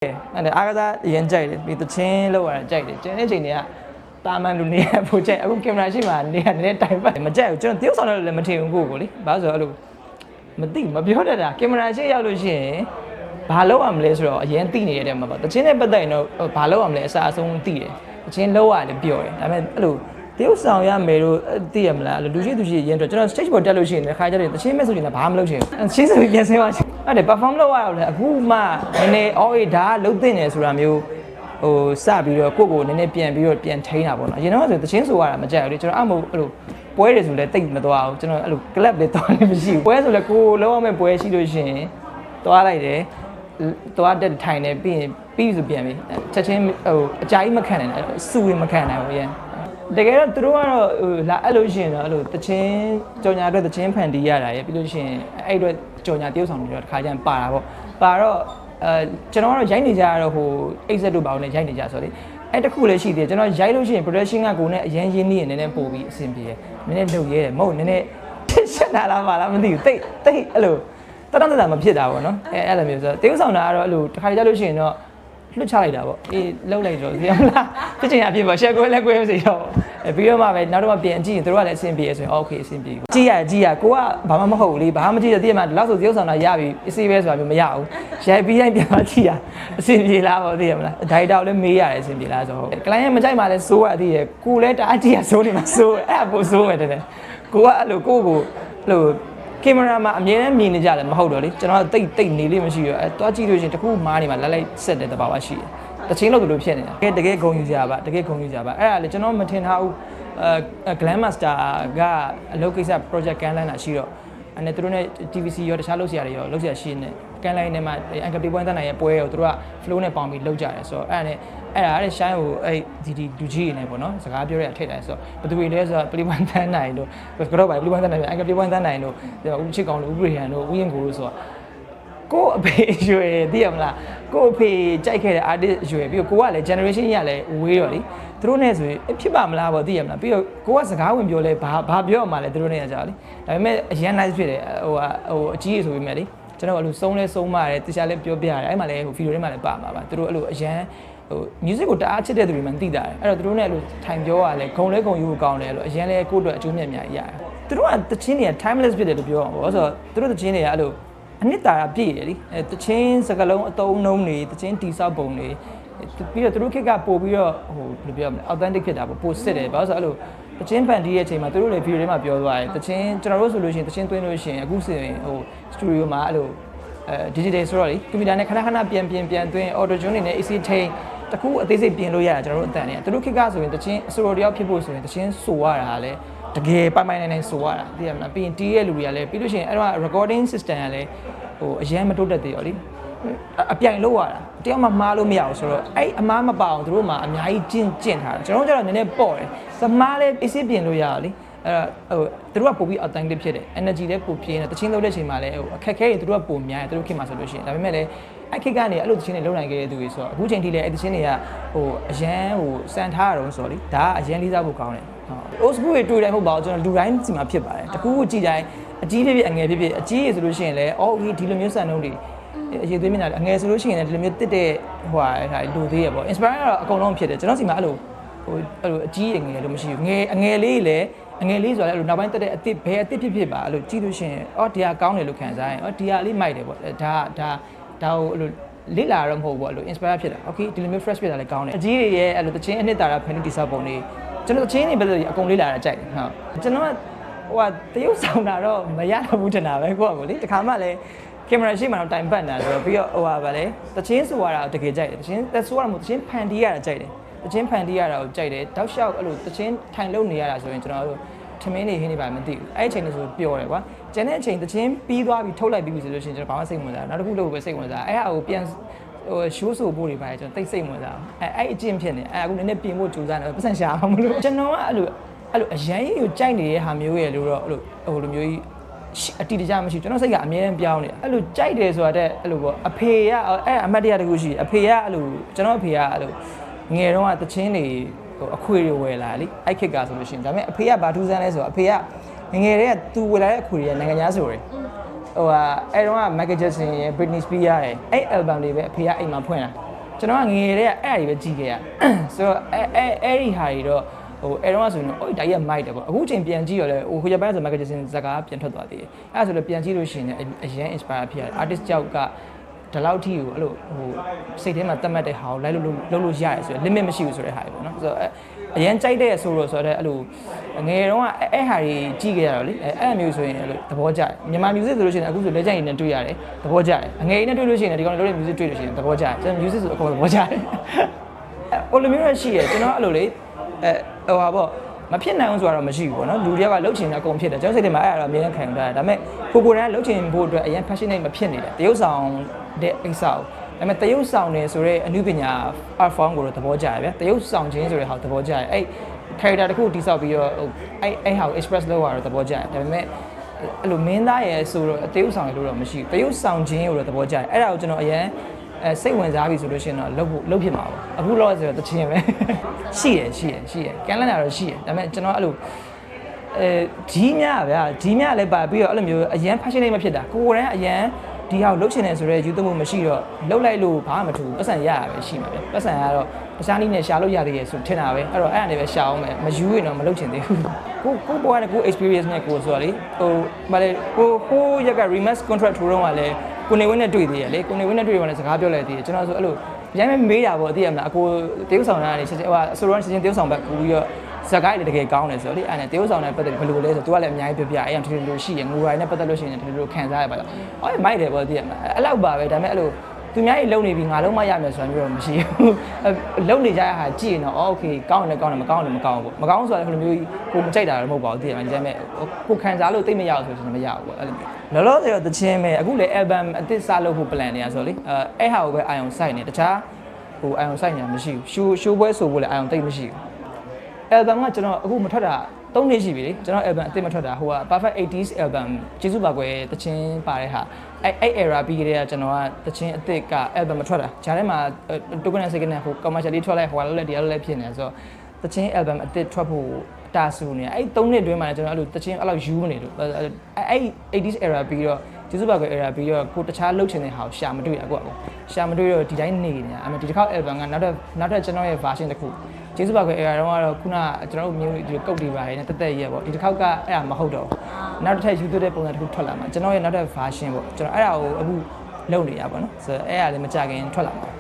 အားကစားရန်ကြိုက်တယ်ပြီးတချင်းလောက်ရတာကြိုက်တယ်ကျန်တဲ့ချိန်တွေကတာမန်လူနေရဖို့ကြိုက်အခုကင်မရာရှိမှနေရနေတဲ့တိုင်ပတ်မကြိုက်ဘူးကျွန်တော်တယောက်ဆောင်လည်းမထင်ဘူးကိုလေဘာလို့ဆိုတော့အဲ့လိုမသိမပြောတတ်တာကင်မရာရှိရောက်လို့ရှိရင်ဘာလုပ်ရမလဲဆိုတော့အရင်သိနေရတဲ့မှာပေါ့တချင်းနဲ့ပတ်သက်ရင်တော့ဘာလုပ်ရမလဲအစားအဆုံးသိတယ်တချင်းလောက်ရလည်းပြောတယ်ဒါပေမဲ့အဲ့လိုတယောက်ဆောင်ရမယ်လို့သိရမလားလူရှိရင်တော့ကျွန်တော် stage ပေါ်တက်လို့ရှိရင်ခါကြတယ်တချင်းမဲ့ဆိုရင်လည်းဘာမှမလုပ်ချင်ဘူးရှင်းဆိုပြီးပြန်ဆင်းသွားချင်အဲ့ဒါ perform လုပ်ရတော့လေအခုမှနည်းနည်းအော်အေးဒါလုံးသိနေဆိုတာမျိုးဟိုစပြီးတော့ကိုနည်းနည်းပြန်ထိန်းတာပေါ့နော်အရင်တော့ဆိုတချင်းဆိုရတာမကြိုက်ဘူးလေကျွန်တော်အမို့အဲ့လိုပွဲတွေဆိုလည်းတိတ်မသွားဘူးကျွန်တော်အဲ့လို club တွေသွားလည်းမရှိဘူးပွဲဆိုလည်းကိုလုံးအောင်မဲ့ပွဲရှိလို့ရှိရင်သွားလိုက်တယ်သွားတက်ထိုင်နေပြီးဆိုပြန်ပြီချက်ချင်းဟိုအကြာကြီးမခံနိုင်ဘူးစူရင်မခံနိုင်ဘူးရန်တကယ်တော့သူတို့ကတော့ဟိုလာအဲ့လို့ရှိရင်တော့အဲ့လိုတချင်းကြော်ညာအတွက်တချင်းဖန်တီးရတာရပြီးလို့ရှိရင်အဲ့အတွက်ကြော်ညာတရုပ်ဆောင်တွေတော့တစ်ခါကျရင်ပါတာပေါ့ပါတော့ကျွန်တော်ကတော့ရိုက်နေကြရတော့ဟိုအိတ်ဆက်တို့ပါအောင်နဲ့ရိုက်နေကြဆိုလေအဲ့တခုလည်းရှိသေးတယ်ကျွန်တော်ရိုက်လို့ရှိရင် production ကကိုနဲ့အရင်ရင်းနှီးရင်နည်းနည်းပို့ပြီးအဆင်ပြေတယ်နည်းနည်းလှုပ်ရဲတယ်မဟုတ်နည်းနည်းရှက်တာလားမလားမသိဘူးတိတ်အဲ့လိုတတမဖြစ်တာပေါ့နော်အဲ့လိုမျိုးဆိုတရုပ်ဆောင်တာကတော့အဲ့လိုတစ်ခါကြလို့ရှိရင်တော့လွတ်ချလိုက်တာပေါ့အေးလှုပ်လိုက်တော့သိရမလားဖြစ်ချင်ရဖြစ်ပါရှက်ကွဲလက်ကွဲမစေတော့ပြီးတော့မှပဲနောက်တော့ပြန်ကြည့်ရင်တို့ကလည်းအဆင်ပြေဆိုရင်โอเคအဆင်ပြေကြည့်ရကိုကဘာမှမဟုတ်ဘူးလေဘာမှမကြည့်ရသိရမှာဒီလောက်ဆိုတရုပ်ဆောင်တာရပြီအစီပဲဆိုတာမျိုးမရဘူးရိုက်ပြီးတိုင်းပြန်မှကြည့်ရအဆင်ပြေလားပေါ့သိရမလားဒိုင်တာကိုလည်းမေးရတယ်အဆင်ပြေလားဆိုတော့ကလိုင်းရဲ့မကြိုက်မှလည်းစိုးရသေးရဲ့ကိုလည်းတအားကြည့်ရစိုးနေမှာစိုးအဲ့ပိုစိုးမယ်တဲ့ကိုကအဲ့လိုကိုအဲ့လိုကင်မရာမှာအမြဲတမ်းမြင်နေကြတယ်မဟုတ်တော့လေကျွန်တော်တိတ်နေလေးမရှိရောတွားကြည့်လို့ရှင်တခုမားနေမှာလိုက်ဆက်တဲ့တဘာဝရှိတယ်တချင်းလို့ဘယ်လိုဖြစ်နေတာတကယ်ဂုံယူကြပါအဲ့ဒါလေကျွန်တော်မထင်ထားဘူးGlam Master ကအလုပ်ကိစ္စ project ကန်လိုင်းတာရှိတော့အဲ့နဲ့သူတို့နဲ့ TVC ရောတခြားလုပ်စရာတွေရောလုပ်စရာရှိနေကန်လိုင်းထဲမှာ Anchor Play Point တန်းနိုင်ရဲ့ပွဲရောသူတို့က flow နဲ့ပေါင်ပြီးလုပ်ကြတယ်ဆိုတော့အဲ့ဒါနဲ့ shine ကိုအဲ့ဒီလူကြီးနေပေါ့နော်စကားပြောရတဲ့အထက်တိုင်းဆိုတော့ဘယ်သူတွေလဲဆိုတော့ Play Point တန်းနိုင်တို့ကတော့ပါ Play Point တန်းနိုင် Anchor Play Point တန်းနိုင်တို့ဦးချစ်ကောင်တို့ဦးရေဟန်တို့ဦးရင်ကိုတို့ဆိုတော့ကို့အဖေရွယ်သိရမလားကို့အဖေကြိုက်ခဲ့တဲ့ artist ရွယ်ပြီးတော့ကိုကလည်း generation ကြီးကလည်းဝေးတော့လေသူတို့နဲ့ဆိုရင်ဖြစ်ပါမလားပေါ့သိရမလားပြီးတော့ကိုကစကားဝင်ပြောလဲဘာပြောမှလဲသူတို့နဲ့ကြာလေဒါပေမဲ့အရန် nice ဖြစ်တယ်ဟိုအကြီးကြီးဆိုပြီးမြဲလေကျွန်တော်အဲ့လိုဆုံးပါတယ်တခြားလည်းပြောပြရတယ်အဲ့မှာလည်းဟိုဗီဒီယိုထဲမှာလည်းပါမှာပါသူတို့အဲ့လိုအရန်ဟို music ကိုတအားချစ်တဲ့သူတွေမှသိတာတယ်အဲ့တော့သူတို့နဲ့အဲ့လိုထိုင်ပြောရလဲဂုံယူကိုကောင်းတယ်အဲ့လိုအရန်လည်းကိုယ့်အတွက်အကျိုးမြတ်များရတယ်သူတို့ကတချင်းတွေက timeless ဖြစ်တယ်လို့ပြောအောင်ပေါ့ဆိုတော့သူတို့တချင်းတွေကအဲ့လိုအနှစ်သာရပြည့်ရလေတချင်းစကလုံးအတုံးနှုံးတွေတချင်းတီဆောက်ပုံတွေပြီးတော့သူတို့ခက်ကပို့ပြီးတော့ဟိုဘယ်လိုပြောမလဲ authentic ဖြစ်တာပေါ့ပို့စစ်တယ်ဘာလို့ဆိုအဲ့လိုတချင်းဖန်တီးရဲ့အချိန်မှာသူတို့လည်း video ထဲမှာပြောသွားတယ်တချင်းကျွန်တော်တို့ဆိုလို့ရှိရင်တချင်းသွင်းလို့ရှိရင်အခုဆိုရင်ဟို studio မှာအဲ့လိုdigital ဆိုတော့လေကွန်ပျူတာနဲ့ခဏပြန်သွင်း auto tune တွေနဲ့ AC chain တခုအသေးစိတ်ပြင်လို့ရတာကျွန်တော်တို့အတန်နဲ့သူတို့ခက်ကဆိုရင်တချင်းအစိုးရတယောက်ဖြစ်ဖို့ဆိုရင်တချင်းဆိုရတာလည်းတကယ်ပိုင်နိုင်ဆိုရတာသိရမလားပြီးရင်တီးရဲ့လူတွေကလည်းပြီးလို့ရှိရင်အဲ့တော့ recording system ကလည်းဟိုအရင်မတိုးတက်သေးရောလေအပြိုင်လို့ရတာတယောက်မှမှားလို့မရဘူးဆိုတော့အဲ့အမားမပါအောင်သူတို့မှအများကြီးကျင့်ထားတယ်ကျွန်တော်တို့ကျတော့နည်းနည်းပေါ့တယ်သမားလည်းအစ်စ်ပြင်လို့ရတာလေအဲ့တော့ဟိုသူတို့ကပို့ပြီး authentic ဖြစ်တယ် energy လည်းပို့ပြင်းတယ်တချင်းလုပ်တဲ့အချိန်မှာလည်းဟိုအခက်ခဲတွေသူတို့ကပိုများတယ်သူတို့ခင်မှာဆိုလို့ရှိရင်ဒါပေမဲ့လည်းအဲ့ခေတ်ကနေအဲ့လိုတချင်းတွေလုံနိုင်ခဲ့တဲ့သူတွေဆိုတော့အခုချိန်ထိလည်းအဲ့တချင်းတွေကဟိုအရန်ဟိုစံထားရတော့ဆိုတော့လေဒါကအရန်လေးစားဖို့ကောင်းတယ်old school တွေတွေ့တိုင်းမဟုတ်ပါဘူးကျွန်တော်လူတိုင်းစီမှာဖြစ်ပါတယ်တကူကိုကြည့်တိုင်းအကြီးဖြစ်အငယ်ဖြစ်အကြီးရဆိုလို့ရှိရင်လည်းအော်ဒီလိုမျိုးစံနှုန်းတွေအရေးသွေးမျက်နှာအငယ်ဆိုလို့ရှိရင်လည်းဒီလိုမျိုးတစ်တဲ့ဟိုဟာလူသေးရပေါ့ inspire ကတော့အကုန်လုံးဖြစ်တယ်ကျွန်တော်စီမှာအဲ့လိုအကြီးအငယ်လို့မရှိဘူးငယ်အငယ်လေးလည်းအငယ်လေးဆိုတော့အဲ့လိုနောက်ပိုင်းတက်တဲ့အစ်စ်ဘယ်အစ်စ်ဖြစ်ပါအဲ့လိုကြည့်လို့ရှိရင်အော်ဒီဟာကောင်းတယ်လို့ခံစားရင်အော်ဒီဟာလေးမိုက်တယ်ပေါ့ဒါကိုအဲ့လိုလေ့လာတော့မဟုတ်ဘူးအဲ့လို inspire ဖြစ်တာ okay ဒီလိုမျိုး fresh ဖြစ်တာလည်းကောင်းတယ်အကြီးတွေရဲ့အဲ့လိုတချင်းအနှစ်သာရဖန်တီးတိဆောက်ပုံတွေကျွန်တော်တချင်းတွေပဲအကုန်လေ့လာတာကြိုက်တယ်ဟုတ်ကျွန်တော်ကဟိုကတရုပ်ဆောင်တာတော့မရတော့ဘူးထင်တာပဲကိုယ့်အကိုလေတခါမှလည်းကင်မရာရှိမှတော့တိုင်ပတ်နေတာဆိုတော့ပြီးတော့ဟိုဟာဗာလေတချင်းဆိုရတာတကယ်ကြိုက်တယ်တချင်းဆိုရတာမဟုတ်တချင်းဖန်တီးရတာကြိုက်တယ်တချင်းဖန်တီးရတာကိုကြိုက်တယ်တောက်လျှောက်အဲ့လိုတချင်းထိုင်လုံနေရတာဆိုရင်ကျွန်တော်တို့ထမင်းနေဟင်းနေပါမသိဘူးအဲ့အချိန်လေးဆိုပျော်တယ်ကွာကျန်တဲ့အချိန်တချင်းပြီးသွားပြီးထုတ်လိုက်ပြီးဆိုလို့ရှိရင်ကျွန်တော်ဘာမှစိတ်ဝင်စားနောက်တစ်ခုလို့ပဲစိတ်ဝင်စားအဲ့ဟာကိုပြန်ဟိုရှိုးဆိုဖို့တွေပါကျွန်တော်တိတ်စိတ်ဝင်စားအဲ့အကျင့်ဖြစ်နေအဲ့အခုနည်းနည်းပြင်ဖို့ကြိုးစားနေပတ်စံရှာအောင်မလို့ကျွန်တော်ကအဲ့လိုအရန်ကြီးကိုကြိုက်နေတဲ့ဟာမျိုးရဲ့လို့တော့အဲ့လိုဟိုလိုမျိုးကြီးအတီတကြမရှိကျွန်တော်စိတ်ကအမြဲတမ်းပြောင်းနေအဲ့လိုကြိုက်တယ်ဆိုတာတဲ့အဲ့လိုပေါ့အဖေကအဲ့အမတ်တရတခုရှိအဖေကအဲ့လိုကျွန်တော်အဖေကအဲ့လိုငယ်တော့ကတချင်းတွေဟိုအခွေတွေဝယ်လာလေအဲ့ခက်ကဆိုလို့ရှိရင်ဒါပေမဲ့အဖေကဘာထူးဆန်းလဲဆိုတော့အဖေကငယ်တည်းကသူဝယ်လာတဲ့အခွေတွေကနိုင်ငံသားဆိုရယ်ဟိုအဲ့တော့က Michael Jackson ရဲ့ Britney Spears ရဲ့အဲ့ album တွေပဲအဖေကအိမ်မှာဖွင့်တာ ကျွန်တော်ကငယ်တဲ့အဲ့အရာတွေပဲကြည့်ခဲ့ရဆိုတော့အဲ့ဒီဟာတွေတော့ဟိုအဲ့တော့ဆိုရင်အိုးဒါကြီးကမိုက်တယ်ပေါ့အခုချိန်ပြန်ကြည့်ရလဲဟိုဂျပန်ဆို Michael Jackson ဇာကားပြန်ထွက်သွားသေးတယ်အဲ့ဒါဆိုလည်းပြန်ကြည့်လို့ရှိရင်အရင် inspire ဖြစ်ရတယ် artist ကြောက်ကဒီလောက်ထိကိုအဲ့လိုဟိုစိတ်ထဲမှာတတ်မှတ်တဲ့ဟာကိုလိုက်လို့ရတယ်ဆိုတော့ limit မရှိဘူးဆိုတဲ့ဟာတွေပေါ့နော်ဆိုတော့အရင်ကြိုက်တဲ့ဆိုတော့ဆိုတော့အဲ့လိုငယ်တော့အဲ့ဟာတွေကြည့်ခဲ့ရတော့လေအဲ့မျိုးဆိုရင်အဲ့လိုသဘောကျတယ်မြန်မာ music ဆိုလို့ရှိရင်အခုဆိုလက်ကျန်ရည်နဲ့တွေ့ရတယ်သဘောကျတယ်အငယ်နဲ့တွေ့လို့ရှိရင်ဒီကောင်တွေလုပ်တဲ့ music တွေ့လို့ရှိရင်သဘောကျတယ်ကျွန်တော် music ဆိုအကုန်သဘောကျတယ်ဟိုလိုမျိုးရရှိရကျွန်တော်အဲ့လိုလေဟိုဟာပေါ့မဖြစ်နိုင်ဘူးဆိုတော့မရှိဘူးပေါ့နော်လူတွေကလှုပ်ချင်တာအကုန်ဖြစ်တယ်ကျွန်တော်စိတ်ထဲမှာအဲ့ဒါတော့အမြဲတမ်းခံယူထားတယ်ဒါပေမဲ့ကိုယ်တိုင်လှုပ်ချင်ဖို့အတွက်အရင် passionate မဖြစ်နေတယ်တရုပ်ဆောင်တဲ့အိစာကိုဒါပေမဲ့တရုပ်ဆောင်နေဆိုတော့အနုပညာ art form ကိုတော့သဘောကျတယ်ဗျတရုပ်ဆောင်ခြင်းဆိုတဲ့ဟာသဘောကျတယ်အဲ့ character တစ်ခုတိစောက်ပြီးတော့အဲ့ဟာကို express လုပ်ရတော့သဘောကျတယ်ဒါပေမဲ့အဲ့လိုမင်းသားရဲ့ဆိုတော့တရုပ်ဆောင်ရလို့တော့မရှိဘူးတရုပ်ဆောင်ခြင်းကိုတော့သဘောကျတယ်အဲ့ဒါကိုကျွန်တော်အရင်စိတ်ဝင်စားပြီဆိုလို့ရှိရင်တော့လုပ်ဖြစ်မှာပေါ့အခုတော့ဆိုတော့တချင်းပဲရှိတယ်ကန်လန့်တာတော့ရှိတယ်ဒါပေမဲ့ကျွန်တော်အဲ့လိုကြီးများဗျာကြီးများလည်းပါပြီးတော့အဲ့လိုမျိုးအရန် passionate မဖြစ်တာကိုယ်တိုင်အရန်ဒီဟာကိုလှုပ်ချင်တယ်ဆိုတော့ယူသွမှုမရှိတော့လှုပ်လိုက်လို့ဘာမှမထူဘူးပတ်စံရရပဲရှိမှာပဲပတ်စံကတော့တခြားနည်းနဲ့ရှာလို့ရသေးရဲ့ဆိုထင်တာပဲအဲ့တော့အဲ့အနေပဲရှာအောင်မယ်မယူရင်တော့မလှုပ်ချင်သေးဘူးကိုဘွားနဲ့ကို experience နဲ့ကိုဆိုတော့လေဟိုဗါလေကိုရက်က remix contract ထိုးတော့ကလည်းကိုနေဝင်းနဲ့တွေ့သေးရလေကိုနေဝင်းနဲ့တွေ့တော့လည်းစကားပြောလိုက်သေးတယ်ကျွန်တော်ဆိုအဲ့လိုရိုင်းမမေးတာပေါ့အသိရမလားအကိုတေးဥဆောင်တာကနေချက်ဟိုအဆိုတော့ချင်းတေးဥဆောင်ဘက်ကူပြီးတော့ဇက်ကိုင်းလည်းတကယ်ကောင်းတယ်ဆိုတော့လေအဲ့နဲ့တေးဥဆောင်နဲ့ပတ်သက်ဘယ်လိုလဲဆိုတော့ तू ကလည်းအများကြီးပြအဲ့အထူးထူးရှိရငိုရိုင်းနဲ့ပတ်သက်လို့ရှိရင်ထူးထူးခံစားရပါတော့အော်မိုက်တယ်ပေါ့သိရမလားအဲ့လောက်ပါပဲဒါပေမဲ့အဲ့လိုသူများကြီးလုံနေပြီးငါလုံးမရမယ်ဆိုတာမျိုးတော့မရှိဘူးလုံနေကြရဟာကြည့်ရင်တော့โอเคကောင်းတယ်ကောင်းတယ်မကောင်းတယ်မကောင်းဘူးပေါ့မကောင်းဆိုတာလည်းဘယ်လိုမျိုးကိုမကြိုက်တာတော့မဟုတ်ပါဘူးသိရမလားဒါပေမဲ့ကိုခံစားလို့တိတ်မရအောင်ဆိုရင်မရဘူးပေါ့အဲ့လိုလောလောဆယ်တော့တချင်းပဲအခုလေ album အသစ်စလုပ်ဖို့ plan နေရဆိုလေအဲ့ဟာကိုပဲအာရုံစိုက်နေတခြားဟိုအာရုံစိုက်နေတာမရှိဘူးရှိုးပွဲဆိုဖို့လည်းအာရုံတိတ်မရှိဘူး album ကကျွန်တော်အခုမထွက်တာ3နှစ်ရှိပြီလေကျွန်တော် album အသစ်မထွက်တာဟိုက perfect 80s album ကျေးဇူးပါကွယ်တချင်းပါတဲ့ဟာအဲ့ era ပြီးကြတဲ့ကကျွန်တော်ကတချင်းအသစ်က album မထွက်တာဂျားထဲမှာတိုကန်နဲ့စိတ်ကနေဟို commercial လေးထွက်လိုက်ဟိုကလည်းတရားလည်းဖြစ်နေဆိုတော့တချင်း album အသစ်ထွက်ဖို့တာဆူနေအဲ့3နှစ်တွင်းမှာကျွန်တော်အဲ့လိုတချင်းအဲ့လောက်ယူနေလို့အဲ့ 80s era ပြီးတော့ကျေးဇူးပါကွယ် era ပြီးတော့ကိုတခြားလှုပ်ချင်တဲ့ဟာကိုရှာမတွေ့ရကိုရှာမတွေ့တော့ဒီတိုင်းနေနေတာအဲ့မဲ့ဒီတစ်ခေါက် album ကနောက်ထပ်ကျွန်တော်ရဲ့ version တစ်ခုကျေးဇူးပါကွယ် era တော့ကတော့ခုနကျွန်တော်တို့မျိုးဒီကုတ်တွေပါရနေတက်ရက်ပေါ့ဒီတစ်ခေါက်ကအဲ့ဒါမဟုတ်တော့နောက်တစ်ထပ်ယူသွတဲ့ပုံစံတစ်ခုထွက်လာမှာကျွန်တော်ရဲ့နောက်ထပ် version ပေါ့ကျွန်တော်အဲ့ဒါကိုအခုလုပ်နေရပါတော့ဆိုတော့အဲ့ဒါလည်းမကြခင်ထွက်လာမှာ